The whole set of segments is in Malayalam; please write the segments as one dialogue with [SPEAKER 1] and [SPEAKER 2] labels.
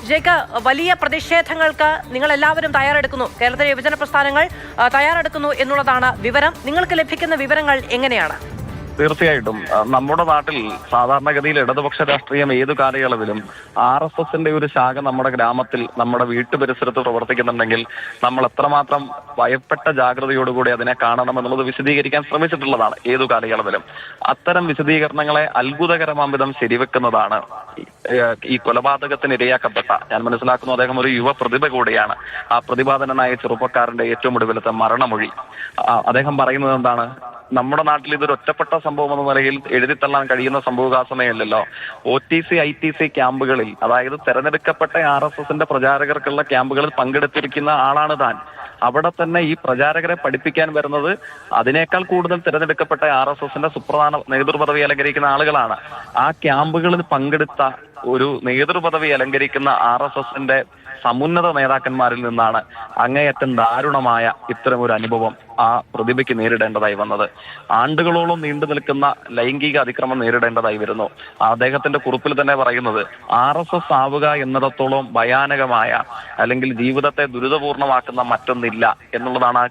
[SPEAKER 1] ജയ്ക്ക് വലിയ പ്രതിഷേധങ്ങൾക്ക് നിങ്ങൾ എല്ലാവരും തയ്യാറെടുക്കുന്നു, കേരളത്തിലെ യുവജന പ്രസ്ഥാനങ്ങൾ തയ്യാറെടുക്കുന്നു എന്നുള്ളതാണ് വിവരം. നിങ്ങൾക്ക് ലഭിക്കുന്ന വിവരങ്ങൾ എങ്ങനെയാണ്?
[SPEAKER 2] തീർച്ചയായിട്ടും നമ്മുടെ നാട്ടിൽ സാധാരണഗതിയിൽ ഇടതുപക്ഷ രാഷ്ട്രീയം ഏതു കാലയളവിലും RSSന്റെ ഒരു ശാഖ നമ്മുടെ ഗ്രാമത്തിൽ, നമ്മുടെ വീട്ടുപരിസരത്ത് പ്രവർത്തിക്കുന്നുണ്ടെങ്കിൽ നമ്മൾ എത്രമാത്രം ഭയപ്പെട്ട ജാഗ്രതയോടുകൂടി അതിനെ കാണണമെന്നുള്ളത് വിശദീകരിക്കാൻ ശ്രമിച്ചിട്ടുള്ളതാണ് ഏതു കാലയളവിലും. അത്തരം വിശദീകരണങ്ങളെ അത്ഭുതകരമാം വിധം ശരിവെക്കുന്നതാണ് ഈ കൊലപാതകത്തിന് ഇരയാക്കപ്പെട്ട, ഞാൻ മനസ്സിലാക്കുന്നു അദ്ദേഹം ഒരു യുവ പ്രതിഭ കൂടിയാണ്, ആ പ്രതിപാദനനായ ചെറുപ്പക്കാരന്റെ ഏറ്റവും ഒടുവിലത്തെ മരണമൊഴി. അദ്ദേഹം പറയുന്നത് എന്താണ്? നമ്മുടെ നാട്ടിൽ ഇതൊരു ഒറ്റപ്പെട്ട സംഭവം എന്ന നിലയിൽ എഴുതിത്തള്ളാൻ കഴിയുന്ന സംഭവവികാസമേയല്ലല്ലോ. OTC ITC ക്യാമ്പുകളിൽ, അതായത് തെരഞ്ഞെടുക്കപ്പെട്ട RSSന്റെ പ്രചാരകർക്കുള്ള ക്യാമ്പുകളിൽ പങ്കെടുത്തിരിക്കുന്ന ആളാണ് താൻ. അവിടെ തന്നെ ഈ പ്രചാരകരെ പഠിപ്പിക്കാൻ വരുന്നത് അതിനേക്കാൾ കൂടുതൽ തിരഞ്ഞെടുക്കപ്പെട്ട RSSന്റെ സുപ്രധാന നേതൃപദവി അലങ്കരിക്കുന്ന ആളുകളാണ്. ആ ക്യാമ്പുകളിൽ പങ്കെടുത്ത ഒരു നേതൃപദവി അലങ്കരിക്കുന്ന RSSന്റെ സമുന്നത നേതാക്കന്മാരിൽ നിന്നാണ് അങ്ങേയറ്റം ദാരുണമായ ഇത്തരം ഒരു അനുഭവം ആ പ്രതിഭയ്ക്ക് നേരിടേണ്ടതായി വന്നത്. ആണ്ടുകളോളം നീണ്ടു നിൽക്കുന്ന ലൈംഗിക അതിക്രമം നേരിടേണ്ടതായി വരുന്നു. അദ്ദേഹത്തിന്റെ കുറിപ്പിൽ തന്നെ പറയുന്നത് RSS ആവുക എന്നിടത്തോളം ഭയാനകമായ, അല്ലെങ്കിൽ ജീവിതത്തെ ദുരിതപൂർണമാക്കുന്ന മറ്റൊന്നില്ല എന്നുള്ളതാണ് ആ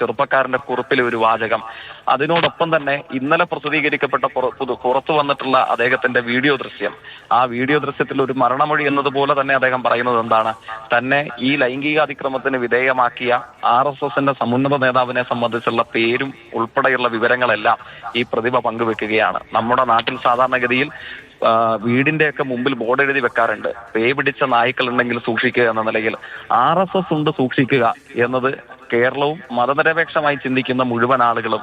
[SPEAKER 2] ചെറുപ്പക്കാരന്റെ കുറിപ്പിലെ ഒരു വാചകം. അതിനോടൊപ്പം തന്നെ ഇന്നലെ പ്രസിദ്ധീകരിക്കപ്പെട്ട പുറത്തു വന്നിട്ടുള്ള അദ്ദേഹത്തിന്റെ വീഡിയോ ദൃശ്യം, ആ വീഡിയോ ദൃശ്യത്തിൽ ഒരു മരണമൊഴി എന്നതുപോലെ തന്നെ അദ്ദേഹം പറയുന്നത് എന്താണ്? തന്നെ ഈ ലൈംഗിക അതിക്രമത്തിന് വിധേയമാക്കിയ RSSന്റെ സമുന്നത നേതാവിനെ സംബന്ധിച്ചുള്ള പേരും ഉൾപ്പെടെയുള്ള വിവരങ്ങളെല്ലാം ഈ പ്രതിഭ പങ്കുവെക്കുകയാണ്. നമ്മുടെ നാട്ടിൽ സാധാരണഗതിയിൽ വീടിന്റെയൊക്കെ മുമ്പിൽ ബോർഡ് എഴുതി വെക്കാറുണ്ട്, പേ പിടിച്ച നായ്ക്കൾ ഉണ്ടെങ്കിൽ സൂക്ഷിക്കുക എന്ന നിലയിൽ. RSS ഉണ്ട് സൂക്ഷിക്കുക എന്നത് കേരളവും മതനിരപേക്ഷമായി ചിന്തിക്കുന്ന മുഴുവൻ ആളുകളും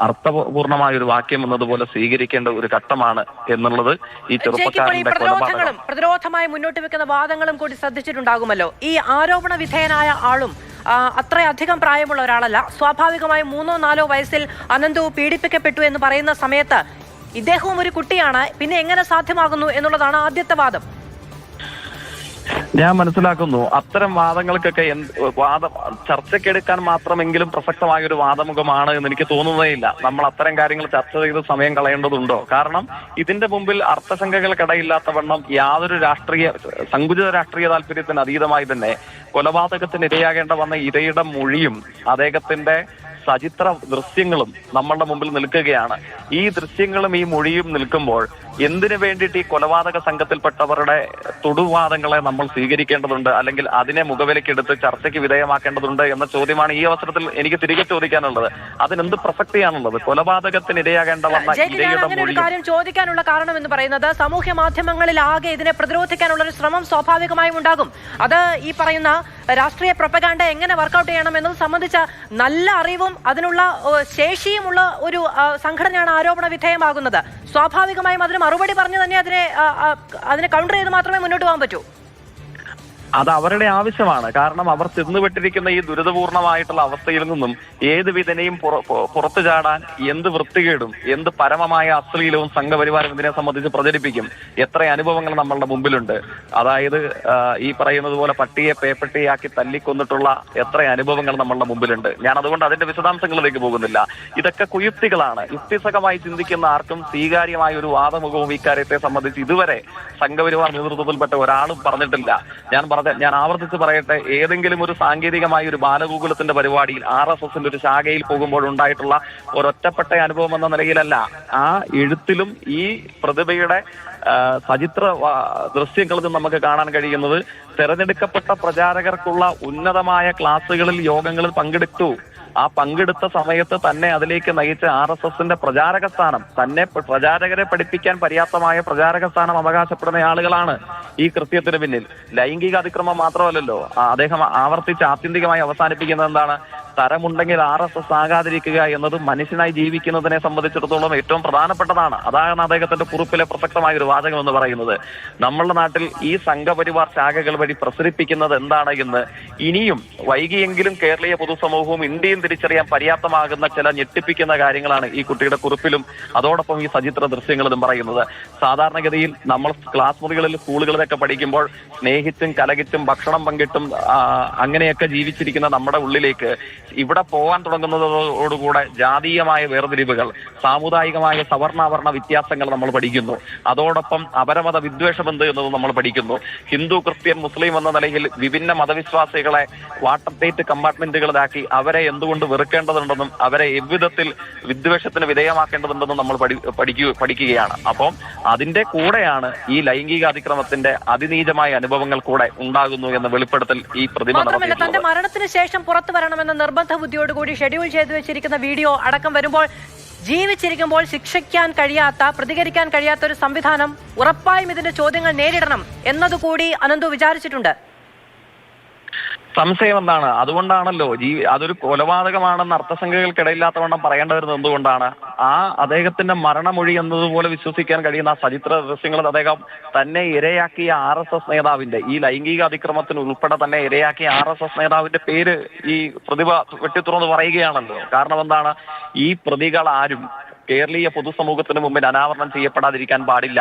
[SPEAKER 2] അർത്ഥപൂർണമായ ഒരു വാക്യം എന്നതുപോലെ സ്വീകരിക്കേണ്ട ഒരു ഘട്ടമാണ് എന്നുള്ളത് ഈ ചെറുപ്പക്കാരന്റെ
[SPEAKER 1] പ്രതിരോധമായി മുന്നോട്ട് വെക്കുന്ന വാദങ്ങളും കൂടി ശ്രദ്ധിച്ചിട്ടുണ്ടാകുമല്ലോ. ഈ ആരോപണ വിധേയനായ ആളും അത്രയധികം പ്രായമുള്ള ഒരാളല്ല. സ്വാഭാവികമായും 3ഓ 4ഓ വയസ്സിൽ അനന്തു പീഡിപ്പിക്കപ്പെട്ടു എന്ന് പറയുന്ന സമയത്ത് ഇദ്ദേഹവും ഒരു കുട്ടിയാണ്. പിന്നെ എങ്ങനെ സാധ്യമാകുന്നു എന്നുള്ളതാണ് ആദ്യത്തെ വാദം.
[SPEAKER 2] ഞാൻ മനസ്സിലാക്കുന്നു അത്തരം വാദങ്ങൾക്കൊക്കെ ചർച്ചയ്ക്കെടുക്കാൻ മാത്രമെങ്കിലും പ്രസക്തമായ ഒരു വാദമുഖമാണ് എന്ന് എനിക്ക് തോന്നുന്നേയില്ല. നമ്മൾ അത്തരം കാര്യങ്ങൾ ചർച്ച ചെയ്ത് സമയം കളയേണ്ടതുണ്ടോ? കാരണം ഇതിന്റെ മുമ്പിൽ അർത്ഥശങ്കകൾക്കിടയില്ലാത്തവണ്ണം യാതൊരു സങ്കുചിത രാഷ്ട്രീയ താല്പര്യത്തിന് അതീതമായി തന്നെ കൊലപാതകത്തിന് ഇരയാകേണ്ട വന്ന ഇരയുടെ മൊഴിയും അദ്ദേഹത്തിന്റെ സചിത്ര ദൃശ്യങ്ങളും നമ്മളുടെ മുമ്പിൽ നിൽക്കുകയാണ്. ഈ ദൃശ്യങ്ങളും ഈ മൊഴിയും നിൽക്കുമ്പോൾ എന്തിനു വേണ്ടിയിട്ട് ഈ കൊലപാതക സംഘത്തിൽപ്പെട്ടവരുടെ തൊടുവാദങ്ങളെ നമ്മൾ സ്വീകരിക്കേണ്ടതുണ്ട്, അല്ലെങ്കിൽ അതിനെ മുഖവിലക്കെടുത്ത് ചർച്ചയ്ക്ക് വിധേയമാക്കേണ്ടതുണ്ട് എന്ന ചോദ്യമാണ് ഈ അവസരത്തിൽ എനിക്ക് തിരികെ ചോദിക്കാനുള്ളത്. അതിനെന്ത് പ്രസക്തിയാണുള്ളത്? കൊലപാതകത്തിന് ഇരയാകേണ്ട വന്ന ഇരയുടെ മൊഴി
[SPEAKER 1] കാര്യം ചോദിക്കാനുള്ള കാരണം എന്ന് പറയുന്നത് സാമൂഹ്യ മാധ്യമങ്ങളിൽ ആകെ ഇതിനെ പ്രതിരോധിക്കാനുള്ള ഒരു ശ്രമം സ്വാഭാവികമായും ഉണ്ടാകും. അത് ഈ പറയുന്ന രാഷ്ട്രീയ പ്രൊപ്പഗാൻഡ എങ്ങനെ വർക്കൗട്ട് ചെയ്യണം എന്നത് സംബന്ധിച്ച നല്ല അറിവും അതിനുള്ള ശേഷിയുമുള്ള ഒരു സംഘടനയാണ് ആരോപണ വിധേയമാകുന്നത്. സ്വാഭാവികമായും അതിന് മറുപടി പറഞ്ഞു തന്നെ അതിനെ കൗണ്ടർ ചെയ്ത് മാത്രമേ മുന്നോട്ട് പോകാൻ പറ്റൂ.
[SPEAKER 2] അത് അവരുടെ ആവശ്യമാണ്. കാരണം അവർ ചെന്നുപെട്ടിരിക്കുന്ന ഈ ദുരിതപൂർണമായിട്ടുള്ള അവസ്ഥയിൽ നിന്നും ഏത് വിധനെയും പുറത്തു ചാടാൻ എന്ത് വൃത്തികേടും എന്ത് പരമമായ അശ്ലീലവും സംഘപരിവാരം ഇതിനെ സംബന്ധിച്ച് പ്രചരിപ്പിക്കും. എത്ര അനുഭവങ്ങൾ നമ്മളുടെ മുമ്പിലുണ്ട്. അതായത് ഈ പറയുന്നത് പോലെ പട്ടിയെ പേപ്പട്ടിയാക്കി തല്ലിക്കൊന്നിട്ടുള്ള എത്ര അനുഭവങ്ങൾ നമ്മളുടെ മുമ്പിലുണ്ട്. ഞാൻ അതുകൊണ്ട് അതിന്റെ വിശദാംശങ്ങളിലേക്ക് പോകുന്നില്ല. ഇതൊക്കെ കുയുക്തികളാണ്. യുക്തിസഹമായി ചിന്തിക്കുന്ന ആർക്കും സ്വീകാര്യമായ ഒരു വാദമുഖവും ഇക്കാര്യത്തെ സംബന്ധിച്ച് ഇതുവരെ സംഘപരിവാർ നേതൃത്വത്തിൽപ്പെട്ട ഒരാളും പറഞ്ഞിട്ടില്ല. ഞാൻ ആവർത്തിച്ച് പറയട്ടെ, ഏതെങ്കിലും ഒരു സാങ്കേതികമായ ഒരു ബാലഗോകുലത്തിന്റെ പരിപാടിയിൽ RSSന്റെ ഒരു ശാഖയിൽ പോകുമ്പോൾ ഉണ്ടായിട്ടുള്ള ഒരൊറ്റപ്പെട്ട അനുഭവം എന്ന നിലയിലല്ല, ആ എഴുത്തിലും ഈ പ്രതിഭയുടെ സചിത്ര ദൃശ്യങ്ങളിൽ നമുക്ക് കാണാൻ കഴിയുന്നത് തെരഞ്ഞെടുക്കപ്പെട്ട പ്രചാരകർക്കുള്ള ഉന്നതമായ ക്ലാസുകളിൽ യോഗങ്ങളിൽ പങ്കെടുത്തു. ആ പങ്കെടുത്ത സമയത്ത് തന്നെ അതിലേക്ക് നയിച്ച RSSന്റെ പ്രചാരക സ്ഥാനം, തന്നെ പ്രചാരകരെ പഠിപ്പിക്കാൻ പര്യാപ്തമായ പ്രചാരക സ്ഥാനം അവകാശപ്പെടുന്ന ആളുകളാണ് ഈ കൃത്യത്തിന് പിന്നിൽ. ലൈംഗിക അതിക്രമം മാത്രമല്ലല്ലോ അദ്ദേഹം ആവർത്തിച്ച് ആത്യന്തികമായി അവസാനിപ്പിക്കുന്നത് എന്താണ്? തരമുണ്ടെങ്കിൽ RSS ആകാതിരിക്കുക എന്നത് മനുഷ്യനായി ജീവിക്കുന്നതിനെ സംബന്ധിച്ചിടത്തോളം ഏറ്റവും പ്രധാനപ്പെട്ടതാണ്. അതാണ് അദ്ദേഹത്തിന്റെ കുറിപ്പിലെ പ്രസക്തമായ ഒരു വാചകം എന്ന് പറയുന്നത്. നമ്മളുടെ നാട്ടിൽ ഈ സംഘപരിവാർ ശാഖകൾ വഴി പ്രസരിപ്പിക്കുന്നത് എന്താണ് എന്ന് ഇനിയും വൈകിയെങ്കിലും കേരളീയ പൊതുസമൂഹവും ഇന്ത്യയും തിരിച്ചറിയാൻ പര്യാപ്തമാകുന്ന ചില ഞെട്ടിപ്പിക്കുന്ന കാര്യങ്ങളാണ് ഈ കുട്ടിയുടെ കുറിപ്പിലും അതോടൊപ്പം ഈ സചിത്ര ദൃശ്യങ്ങളിലും പറയുന്നത്. സാധാരണഗതിയിൽ നമ്മൾ ക്ലാസ് മുറികളിൽ സ്കൂളുകളിലൊക്കെ പഠിക്കുമ്പോൾ സ്നേഹിച്ചും കലകിച്ചും ഭക്ഷണം പങ്കിട്ടും അങ്ങനെയൊക്കെ ജീവിച്ചിരിക്കുന്ന നമ്മുടെ ഉള്ളിലേക്ക് ഇവിടെ പോകാൻ തുടങ്ങുന്നതോടുകൂടെ ജാതീയമായ വേർതിരിവുകൾ, സാമുദായികമായ സവർണാഭരണ വ്യത്യാസങ്ങൾ നമ്മൾ പഠിക്കുന്നു. അതോടൊപ്പം അപരമത വിദ്വേഷം എന്ത് എന്നത് നമ്മൾ പഠിക്കുന്നു. ഹിന്ദു, ക്രിസ്ത്യൻ, മുസ്ലിം എന്ന നിലയിൽ വിഭിന്ന മതവിശ്വാസികളെ വാട്ടർ ടൈറ്റ് കമ്പാർട്ട്മെന്റുകളിലാക്കി അവരെ എന്തുകൊണ്ട് വെറുക്കേണ്ടതുണ്ടെന്നും അവരെ എவ்விധത്തിൽ വിദ്വേഷത്തിന് വിധേയമാക്കേണ്ടതുണ്ടെന്നും നമ്മൾ പഠിക്കുകയാണ്. അപ്പം അതിന്റെ കൂടെയാണ് ഈ ലൈംഗിക അതിക്രമത്തിന്റെ അതിനീചമായ അനുഭവങ്ങൾ കൂടെ ഉണ്ടാകുന്നു എന്ന വെളിപ്പെടുത്തൽ ഈ പ്രതിമ നടത്തിയിട്ടുള്ളത്.
[SPEAKER 1] തന്റെ മരണത്തിന് ശേഷം പുറത്തു വരണമെന്ന നിർബന്ധ ബുദ്ധിയോടുകൂടി ഷെഡ്യൂൾ ചെയ്തു വെച്ചിരിക്കുന്ന വീഡിയോ അടക്കം വരുമ്പോൾ ജീവിച്ചിരിക്കുമ്പോൾ ശിക്ഷിക്കാൻ കഴിയാത്ത, പ്രതികരിക്കാൻ കഴിയാത്ത ഒരു സംവിധാനം ഉറപ്പായും ഇതിന്റെ ചോദ്യങ്ങൾ നേരിടണം എന്നതുകൂടി അനന്തു വിചാരിച്ചിട്ടുണ്ട്.
[SPEAKER 2] സംശയം എന്താണ്? അതുകൊണ്ടാണല്ലോ അതൊരു കൊലപാതകമാണെന്ന് അർത്ഥസംഖ്യകൾക്കിടയില്ലാത്തവണ്ണം പറയേണ്ടി വരുന്നത് എന്തുകൊണ്ടാണ്? അദ്ദേഹത്തിന്റെ മരണമൊഴി എന്നതുപോലെ വിശ്വസിക്കാൻ കഴിയുന്ന ചരിത്ര ദൃശ്യങ്ങൾ അദ്ദേഹം തന്നെ ഇരയാക്കിയ RSS നേതാവിന്റെ, ഈ ലൈംഗിക അതിക്രമത്തിന് ഉൾപ്പെടെ തന്നെ ഇരയാക്കിയ RSS നേതാവിന്റെ പേര് ഈ പ്രതിഭ വെട്ടിത്തുറന്ന് പറയുകയാണല്ലോ. കാരണം എന്താണ്? ഈ പ്രതികൾ ആരും കേരളീയ പൊതുസമൂഹത്തിന് മുമ്പിൽ അനാവരണം ചെയ്യപ്പെടാതിരിക്കാൻ പാടില്ല.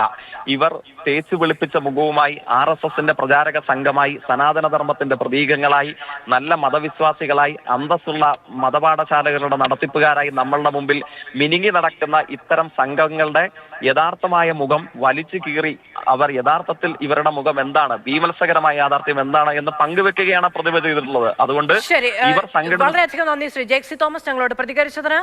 [SPEAKER 2] ഇവർ തേച്ചു വെളുപ്പിച്ച മുഖവുമായി RSSന്റെ പ്രചാരക സംഘമായി, സനാതനധർമ്മത്തിന്റെ പ്രതീകങ്ങളായി, നല്ല മതവിശ്വാസികളായി, അന്തസ്സുള്ള മതപാഠശാലകളുടെ നടത്തിപ്പുകാരായി നമ്മളുടെ മുമ്പിൽ മിനുങ്ങി നടക്കുന്ന ഇത്തരം സംഘങ്ങളുടെ യഥാർത്ഥമായ മുഖം വലിച്ചു കീറി അവർ യഥാർത്ഥത്തിൽ ഇവരുടെ മുഖം എന്താണ്, ഭീമത്സകരമായ യാഥാർത്ഥ്യം എന്താണ് എന്ന് പങ്കുവെക്കുകയാണ് പ്രതിഭ ചെയ്തിട്ടുള്ളത്. അതുകൊണ്ട് ഇവർ
[SPEAKER 1] വളരെയധികം നന്ദി ശ്രീ ജെക്സി തോമസ് ഞങ്ങളോട് പ്രതികരിച്ചതിന്.